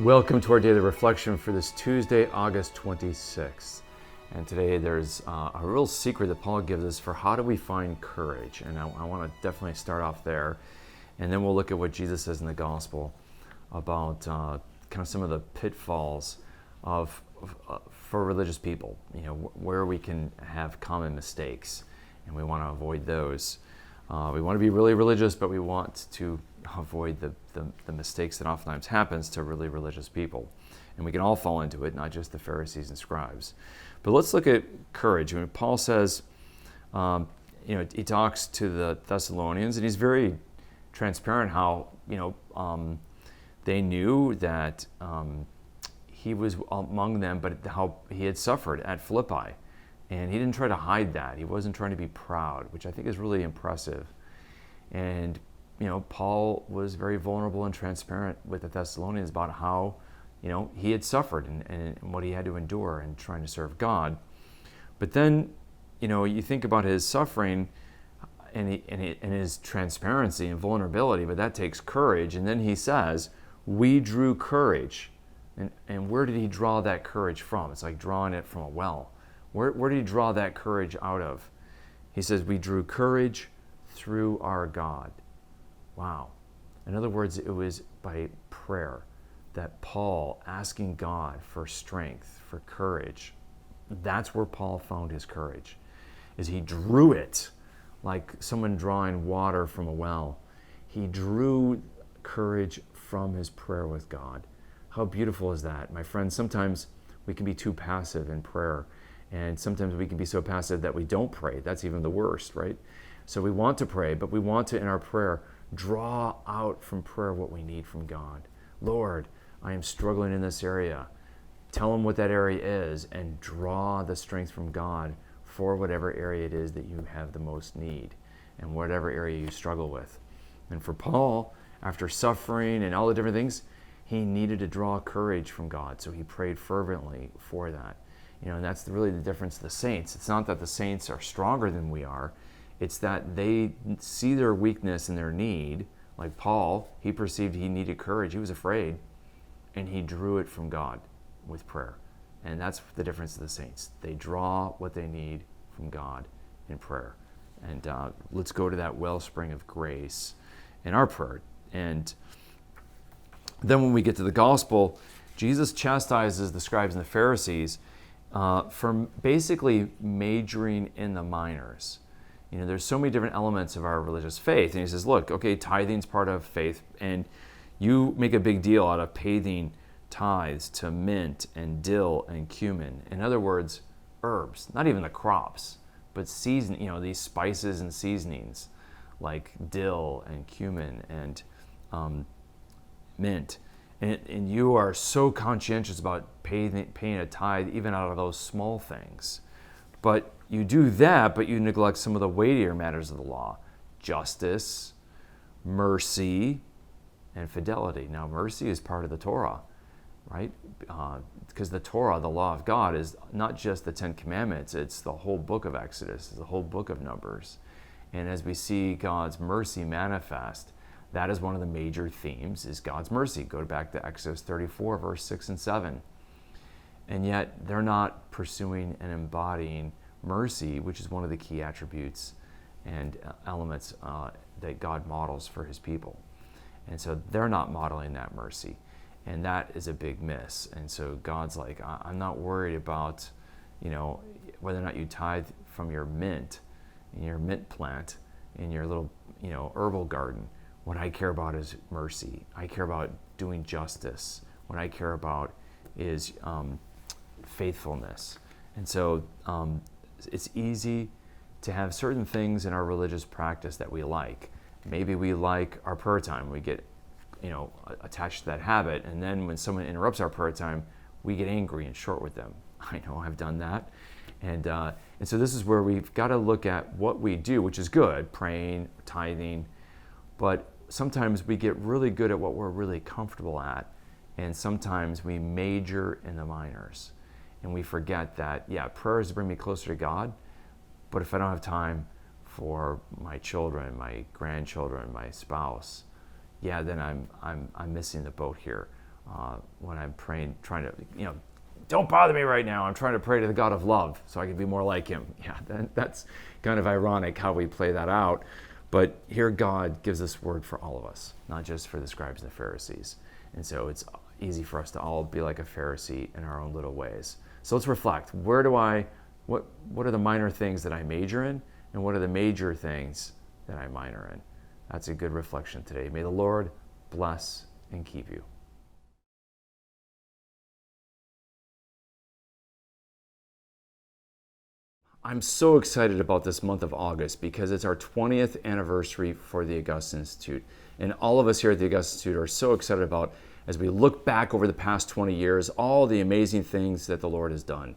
Welcome to our daily reflection for this Tuesday, August 26th. And today there's a real secret that Paul gives us for how do we find courage. And I want to definitely start off there. And then we'll look at what Jesus says in the gospel about kind of some of the pitfalls for religious people, where we can have common mistakes. And we want to avoid those. We want to be really religious, but we want to avoid the mistakes that oftentimes happens to really religious people. And we can all fall into it, not just the Pharisees and scribes. But let's look at courage. When Paul says, he talks to the Thessalonians, and he's very transparent how, they knew that he was among them, but how he had suffered at Philippi. And he didn't try to hide that. He wasn't trying to be proud, which I think is really impressive. And, Paul was very vulnerable and transparent with the Thessalonians about how, he had suffered and what he had to endure in trying to serve God. But then, you think about his suffering and his transparency and vulnerability, but that takes courage. And then he says, we drew courage. And where did he draw that courage from? It's like drawing it from a well. Where did he draw that courage out of? He says, we drew courage through our God. Wow. In other words, it was by prayer that Paul, asking God for strength, for courage, that's where Paul found his courage, is he drew it like someone drawing water from a well. He drew courage from his prayer with God. How beautiful is that? My friends, sometimes we can be too passive in prayer. And sometimes we can be so passive that we don't pray. That's even the worst, right? So we want to pray, but we want to, in our prayer, draw out from prayer what we need from God. Lord, I am struggling in this area. Tell him what that area is and draw the strength from God for whatever area it is that you have the most need and whatever area you struggle with. And for Paul, after suffering and all the different things, he needed to draw courage from God. So he prayed fervently for that. And that's really the difference of the saints. It's not that the saints are stronger than we are. It's that they see their weakness and their need. Like Paul, he perceived he needed courage. He was afraid. And he drew it from God with prayer. And that's the difference of the saints. They draw what they need from God in prayer. And let's go to that wellspring of grace in our prayer. And then when we get to the gospel, Jesus chastises the scribes and the Pharisees for basically majoring in the minors. There's so many different elements of our religious faith. And he says, look, okay, tithing's part of faith, and you make a big deal out of paying tithes to mint and dill and cumin. In other words, herbs, not even the crops, but these spices and seasonings like dill and cumin and mint. And you are so conscientious about paying a tithe even out of those small things. But you do that, but you neglect some of the weightier matters of the law. Justice, mercy, and fidelity. Now, mercy is part of the Torah, right? Because the Torah, the law of God, is not just the Ten Commandments. It's the whole book of Exodus. It's the whole book of Numbers. And as we see God's mercy manifest, that is one of the major themes, is God's mercy. Go back to Exodus 34, verse 6 and 7. And yet they're not pursuing and embodying mercy, which is one of the key attributes and elements that God models for his people. And so they're not modeling that mercy. And that is a big miss. And so God's like, I'm not worried about, whether or not you tithe from your mint, in your mint plant, in your little, herbal garden. What I care about is mercy. I care about doing justice. What I care about is faithfulness. And so it's easy to have certain things in our religious practice that we like. Maybe we like our prayer time. We get, attached to that habit. And then when someone interrupts our prayer time, we get angry and short with them. I know I've done that. And so this is where we've got to look at what we do, which is good, praying, tithing. But sometimes we get really good at what we're really comfortable at. And sometimes we major in the minors. And we forget that, prayers bring me closer to God. But if I don't have time for my children, my grandchildren, my spouse, then I'm missing the boat here. when I'm praying, trying to, don't bother me right now. I'm trying to pray to the God of love so I can be more like him. Yeah, that's kind of ironic how we play that out. But here God gives this word for all of us, not just for the scribes and the Pharisees. And so it's easy for us to all be like a Pharisee in our own little ways. So let's reflect. What are the minor things that I major in? And what are the major things that I minor in? That's a good reflection today. May the Lord bless and keep you. I'm so excited about this month of August because it's our 20th anniversary for the Augustine Institute. And all of us here at the Augustine Institute are so excited about, as we look back over the past 20 years, all the amazing things that the Lord has done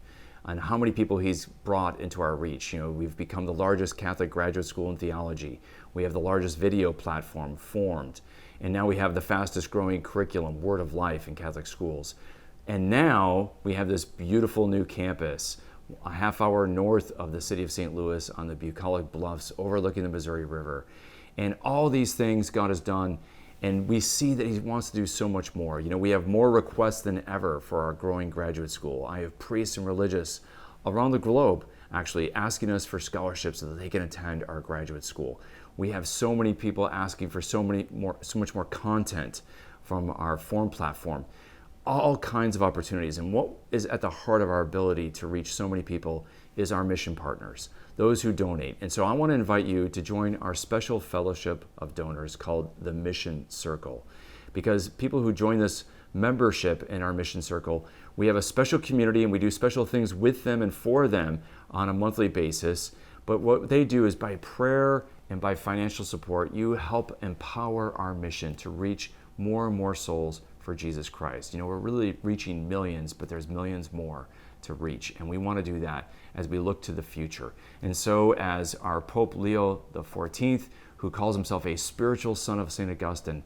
and how many people he's brought into our reach. We've become the largest Catholic graduate school in theology. We have the largest video platform formed. And now we have the fastest growing curriculum, Word of Life, in Catholic schools. And now we have this beautiful new campus, a half hour north of the city of St. Louis on the Bucolic Bluffs overlooking the Missouri River. And all these things God has done, and we see that he wants to do so much more. We have more requests than ever for our growing graduate school. I have priests and religious around the globe actually asking us for scholarships so that they can attend our graduate school. We have so many people asking for so much more content from our form platform. All kinds of opportunities. And what is at the heart of our ability to reach so many people is our mission partners, those who donate. And so I want to invite you to join our special fellowship of donors called the Mission Circle. Because people who join this membership in our Mission Circle, we have a special community and we do special things with them and for them on a monthly basis. But what they do is by prayer and by financial support, you help empower our mission to reach more and more souls for Jesus Christ. We're really reaching millions, but there's millions more to reach. And we want to do that as we look to the future. And so as our Pope Leo XIV, who calls himself a spiritual son of St. Augustine,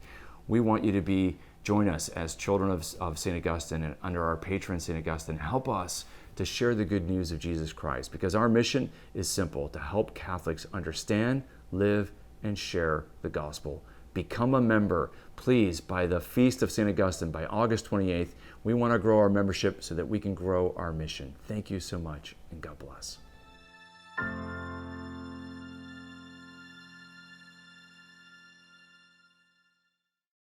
we want you to join us as children of St. Augustine and under our patron St. Augustine. Help us to share the good news of Jesus Christ, because our mission is simple: to help Catholics understand, live, and share the gospel. Become a member, please, by the Feast of St. Augustine, by August 28th. We want to grow our membership so that we can grow our mission. Thank you so much, and God bless.